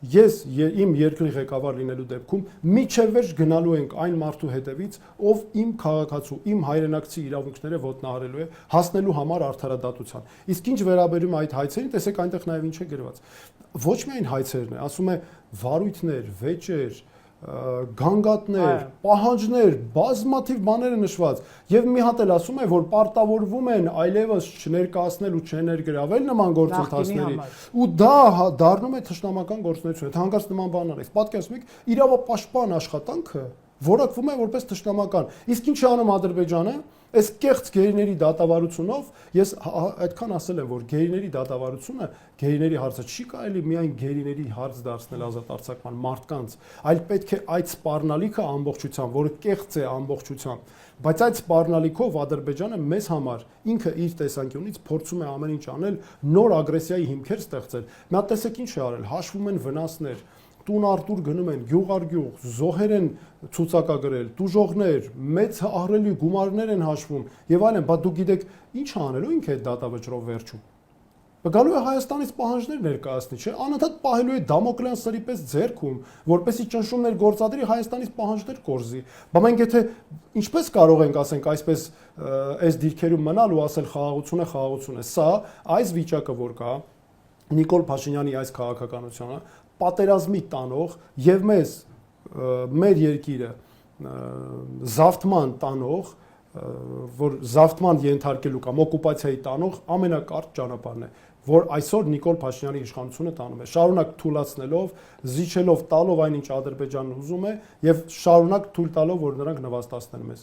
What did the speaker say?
Ես իմ երկրի ղեկավար լինելու դեպքում միջև վերջ գնալու ենք այն մարդու հետևից, ով իմ քաղաքացու, իմ հայրենակցի իրավունքները ոտնահարելու է, հասնելու համար արդարադատության։ Իսկ ինչ վերաբերում այդ հայցերին, տեսեք այնտեղ նաև ինչ է գրված։ Ոչ միայն հայցերն է, ասում է վարույթներ, վեճեր, գանգատներ, պահանջներ, բազմաթիվ բաներ են նշված եւ մի հատ էլ ասում է, որ պարտավորվում են այլևս չներկայացնել ու չներգրավել նման գործընթացների ու դա դառնում է թշնամական գործունեություն։ Այդ հանկարծ նման բան արեց։ Պատկերացնում եք, իրավապաշտպան աշխատանքը որակվում է որպես թշնամական։ Իսկ ինչ է անում Ադրբեջանը, այս կեղծ գերիների դատավարությունով, ես այդքան ասել եմ, որ գերիների դատավարությունը, գերիների հարցը չի կարելի միայն գերիների հարց դարձնել ազատ արձակման մարդկանց, այլ պետք է այդ սպառնալիքը ամբողջությամբ, որը կեղծ է ամբողջությամբ, բայց այդ սպառնալիքով Ադրբեջանը մեզ համար ինքը իր տեսանկյունից փորձում է ամեն ինչ անել, նոր ագրեսիայի հիմքեր ստեղծել։ Մի հատ տեսեք ինչ է արել, հաշվում են վնասներ, տուն արտուր գնում են, գյուղ առ գյուղ, զոհեր են ցուցակագրել, տուժողներ, մեծ ահռելի գումարներ են հաշվում եւ այլն, բայց դուք գիտեք ինչ անելու ինքը այդ դատավճռով վերջում։ Գալու է Հայաստանից պահանջներ ներկայացնի, չէ՞, անընդհատ պահելու է Դամոկլեան սրի պես ձեռքում, որպեսի ճնշումներ գործադրի Հայաստանից պահանջներ կորզի։ Բայց մենք եթե ինչպես կարող ենք ասենք այսպես այս դիրքերում մնալ ու ասել խաղաղություն է, սա այս վիճակը որ կա, Նիկոլ Փաշինյանի այս քաղաքականությունը պատերազմի տանող եւ մեզ մեր երկիրը զավթման տանող, որ զավթման ենթարկելու կամ օկուպացիայի տանող ամենակարճ ճանապարհն է, որ այսօր Նիկոլ Փաշինյանի իշխանությունը տանում է, շարունակ թույլատնելով, զիջելով, տալով այնինչ Ադրբեջանն ուզում է եւ շարունակ թույլ տալով, որ նրանք նվաստացնեն մեզ։